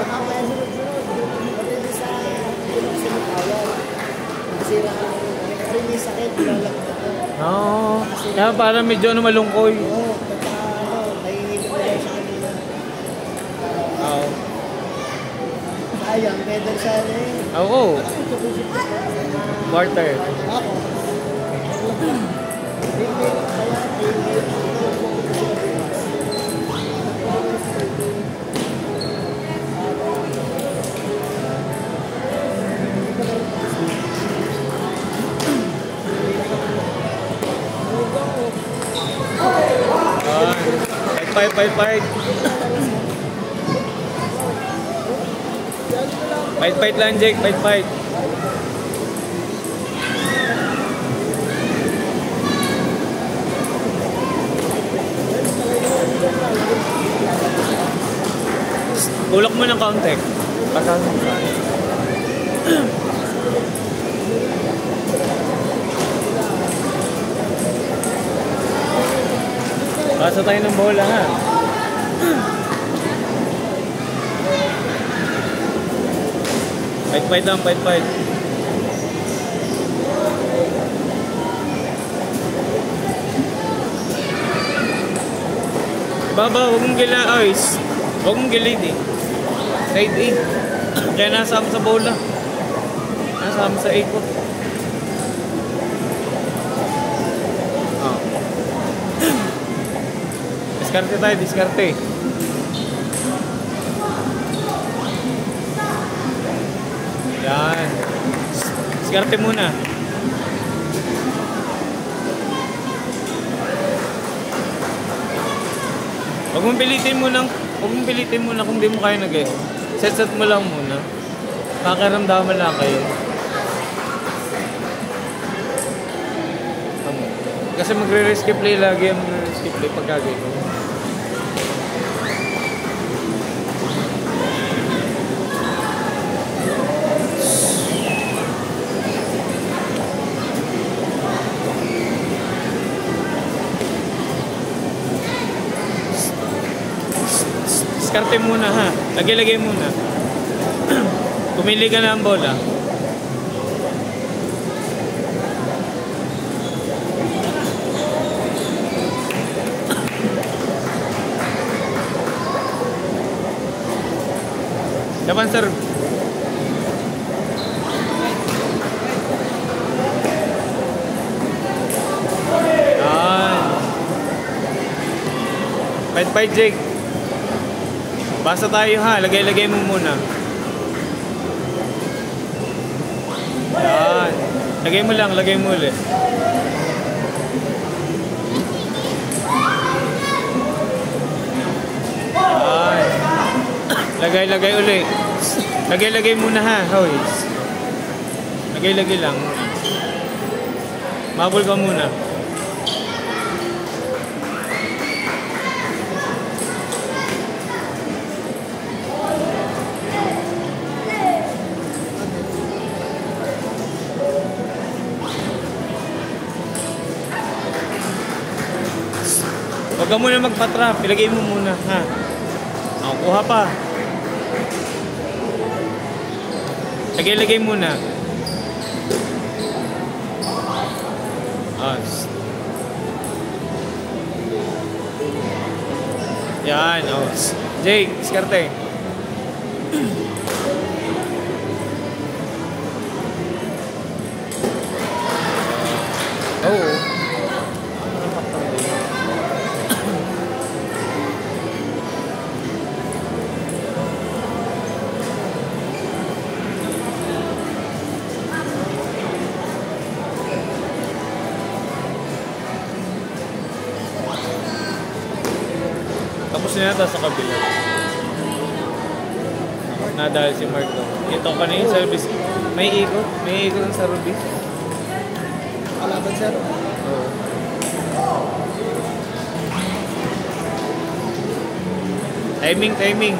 Mamaya sunod-sunod. Pati sa sinutawaw. Sira ang rin yung sakit. Lalak na to. Oo. Kaya parang medyo malungkoy. Oo. Nahihilo ko lang sa kanila. Oo. Sayang. Medal sana eh. Oo. Quarter. Ako. Fight. Fight lang, Jake. Fight. Tulak mo ng kaunti. Pasa tayo ng bola, ha? Fight lang. Baba, huwag mong gilaoys. Huwag mong gilid eh. Side A. Kaya nasama sa bola. Nasama sa ikot. Oh. Diskarte. Yan. Diskarte muna. Huwag mong pilitin muna kung di mo kaya nag-e. Set mo lang muna. Pakiramdaman lang kayo. Kasi magre-risky play lagi ang magre-risky play pagkagay ko. Diskarte muna, ha. Lagay muna. Pumili ka na ang bola. Dapan serve. Fight, Jake. Basta tayo, ha. Lagay mo muna. Yan. Lagay mo ulit. Yan. Lagay ulit. Lagay muna, ha. Hoy. Lagay lang. Mabol ka muna. Huwag ka muna magpa-trap. Ilagay mo muna, ha. Kuha pa. Lagay muna. Yan, Jake, diskarte. Tapos nila sa kabila. Nadahil si Mark daw. Ito ka na yung service. May ikot sa Ruby. Kalaban sir? Oo. Timing.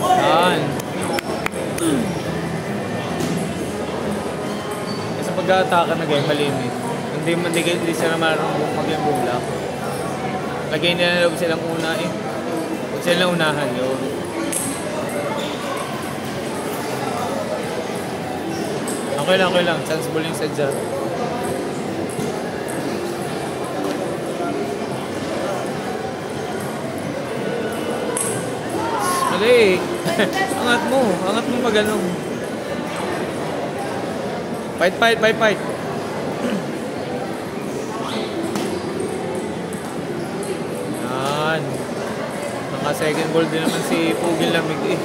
Yan. Kasi pag-aataka na guys, malimit. Hindi sila marunong mag-bulak. Lagay nila huwag silang una eh. Huwag silang unahan yun. Okay lang. Chance ball yung sadya. Mali. Angat mo pag ano. Fight. Yan. Naka-second ball din naman si Pugil Lamig eh.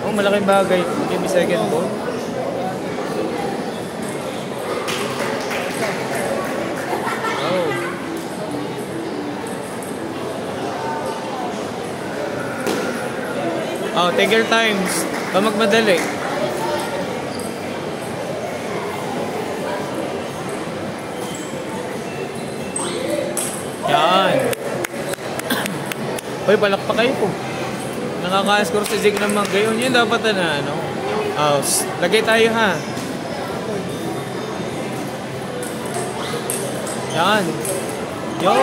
Oh, malaking bagay. Hindi may second ball. Oh, take your times. Ba magmadali. Yan. Hoy, palakpak kayo po. Nakaka-score si Zig naman. Gayon yun dapat na ano. Oh, lagay tayo ha. Yan. Yo!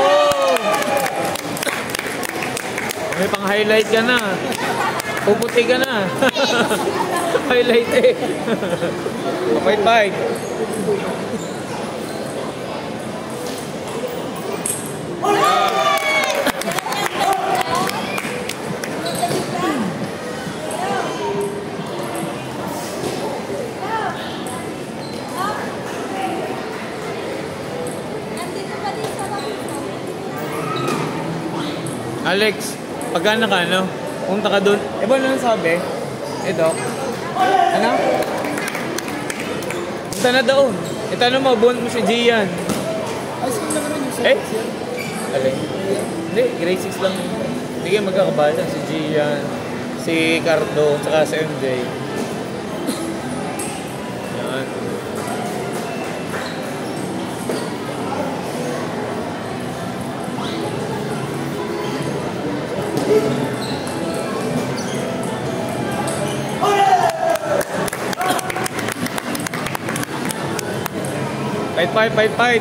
May pang-highlight ka na. Puputi ka na. Highlight eh. Fight. Alex, pagkana ka ano? Punta ka doon. Eh, ba lang sabi? Dok. Ano? Punta na doon. Tanong mo, buwan mo si Gian. Ay, sino naman yung Eh? second year? Alin? Hindi, grade 6 lang. Hindi kayo magkakabala. Si Gian, si Cardo, tsaka si MJ. Yan. Fight.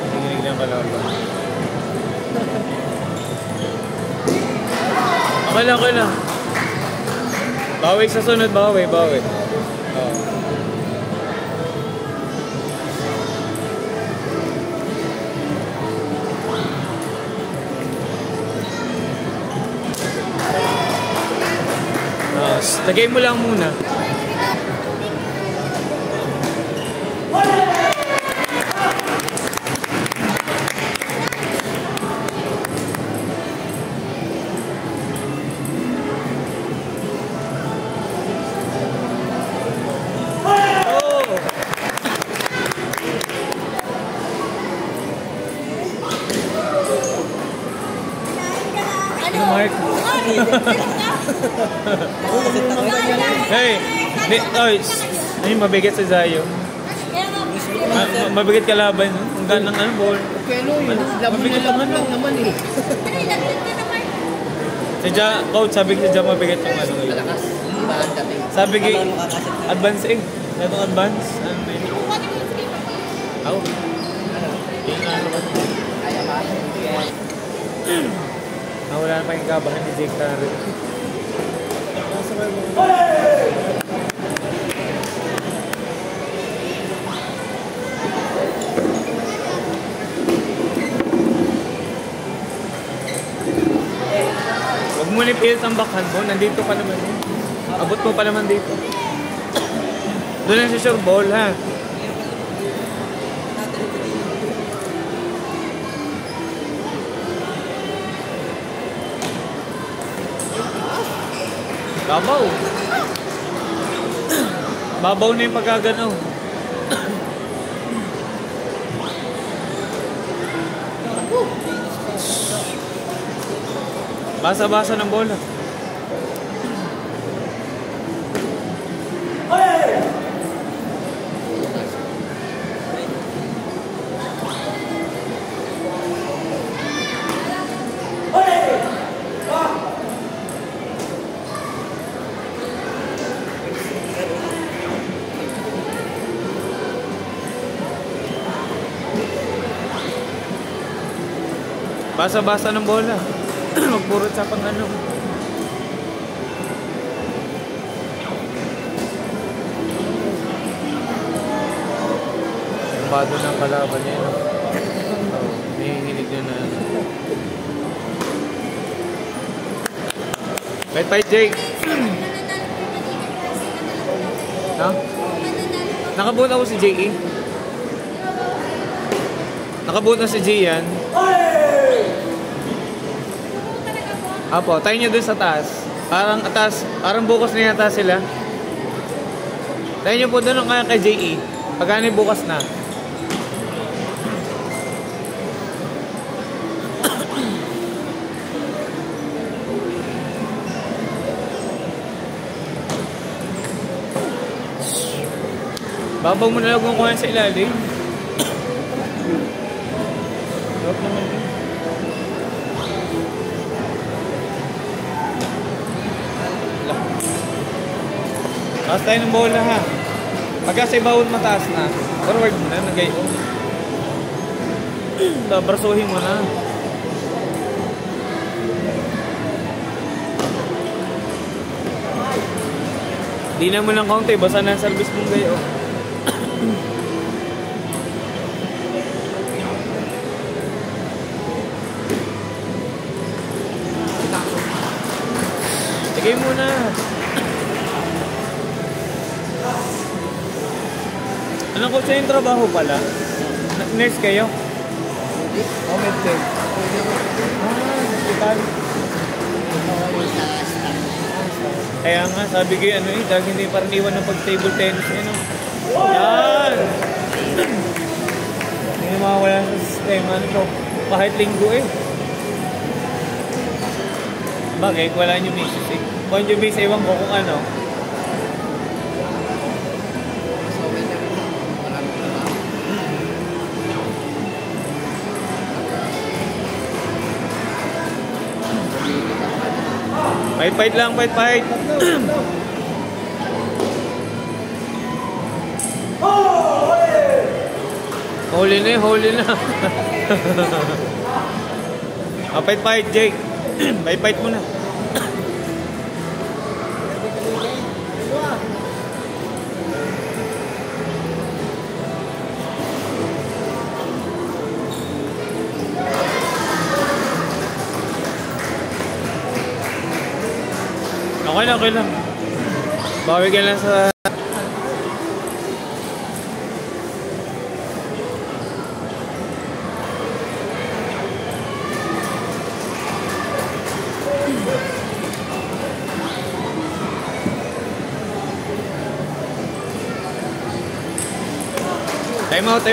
Tingin lang kalaban. Okay lang. Bawi sa sunod, bawi. Oh. Lagay mo lang muna. Mark. Hey, ay mabigat sa Zayo. Mabigat kalaban, ang ganang ano ball. Okay, laban lang naman eh. Coach, sabi ko sa mabigat yung ano ngayon. Malakas. Iba ang dating. Sabi ko, advance eh. Netong advance. Ano na yun? Ako. Yung ano ba? Kaya ba? Wala na pa yung kabahan ni Jake Tarek. Huwag mo nipilit ang backhand mo. Nandito pa naman yun. Abot mo pa naman dito. Doon lang sa sure ball ha. Babaw na yung pagkaganaw. Basa-basa ng bola. Basa-basa ng bola. Magpurot sa pang ano. Bado ng kalaban niya, no? Nahihilig yun na ano. Fight, Jake! No? Nakabuot ako si J.E. Nakabuot na si J yan. Apo, tayo nyo dun sa taas. Parang bukas na yata sila. Tayo nyo po dun kaya kay J.E. Pagkani bukas na. Babaw mo na lang kung kuhan sa ilalim. Huwag naman yun. Taas tayo ng bola ha. Pagka sa ibawon mataas na, forward mo na, nag-i-on. Labrasuhin mo na. Di na mo ng kaunti, basta na service mong gayo. Sige muna. Alam ko sa yung trabaho pala. Nurse kayo? Oh, medtech. Hospital. Kaya nga, sabi ko ano dahil hindi parang iwan ng pag-table tennis ano. Yan! Hindi na makawala sa sistema. Ano to? Kahit linggo eh. Bagay, wala nyo misis eh. Kung nyo base, ewan ko kung ano. Fight lang, fight. Huli na. Fight, Jake. Fight muna. Okay lang. Bawi ka lang sa... Time out.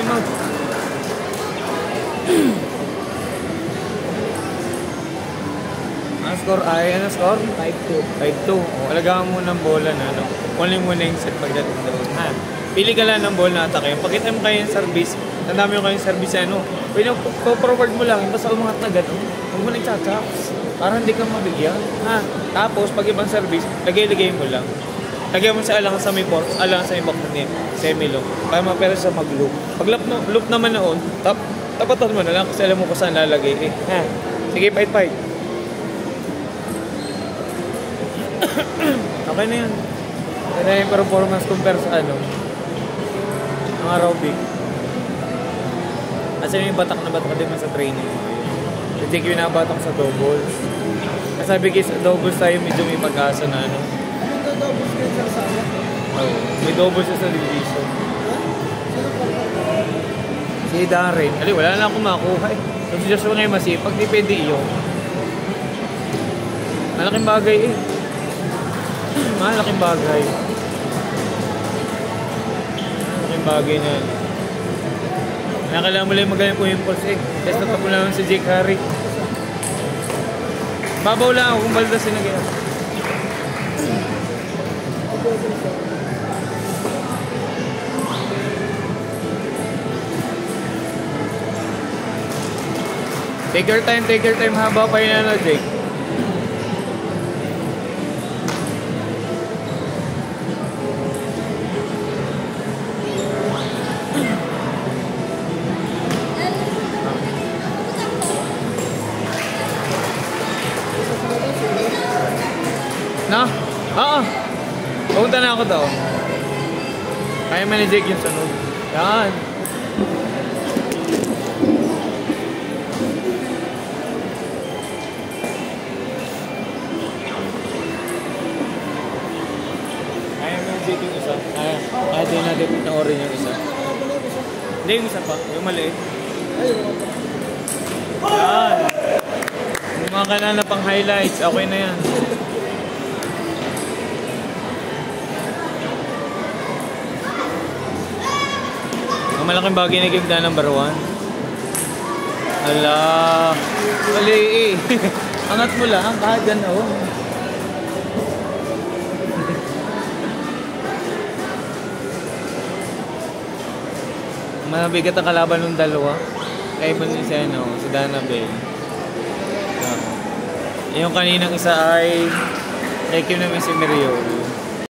Ano score? 5-2. O, alagaan mo ng bola na, no? Kunin mo na yung set pagdating doon, ha? Pili ka lang ng bola na atake. Pagkita mo kayo yung service, tandaan mo kayo yung service, ano? Forward mo lang, basta umangat na gano'n. Huwag mo nagchachaps. Para hindi ka mabigyan, ha? Tapos, pag ibang service, lagay mo lang. Lagyan mo sa alangan sa may port, alangan sa may back niya, semi-loop. Para mapera sa mag-loop. Pag loop naman na on, tapatan mo na lang kasi alam mo kung saan lalagay, eh. Ha? Sige, fight. Okay na yun. Kaya na yung performance compare sa ano ang aerobic. Kasi yung batak din man sa training. Kasi yung nabatak sa doubles. Kasi sabi ko sa doubles tayo medyo may pag-asa na ano. Ano doubles kayo sa kasama? Oo. May doubles sa division. Si Darren. Wala na akong makuha eh. So si Joshua ngayon masipag, di pwede iyon. Malaking bagay eh. Malaking bagay na yan. Kailangan mo lang magaling po yung pulse eh. Test na tapo lang si Jake Harry. Babaw lang ako kung baldasin na kaya. Take your time haba pa yun na, Jake. ko daw. Kaya man ni Jake yung sunod. Yan. Kaya man ni Jake yung isa. Kaya din natin panoorin yung isa. Hindi yung isa pa. Yung maliit. Yan. Yung mga kanal na pang highlights. Okay na yan. Ang malaking bagay na game na number 1. Ala. Mali eh. Angat mo lang. Kahit yan oh. Mabigat ang kalaban ng dalawa. Kaya ba niya siya si Danabel. Yung kaninang isa ay kay Kim naman si Miriol.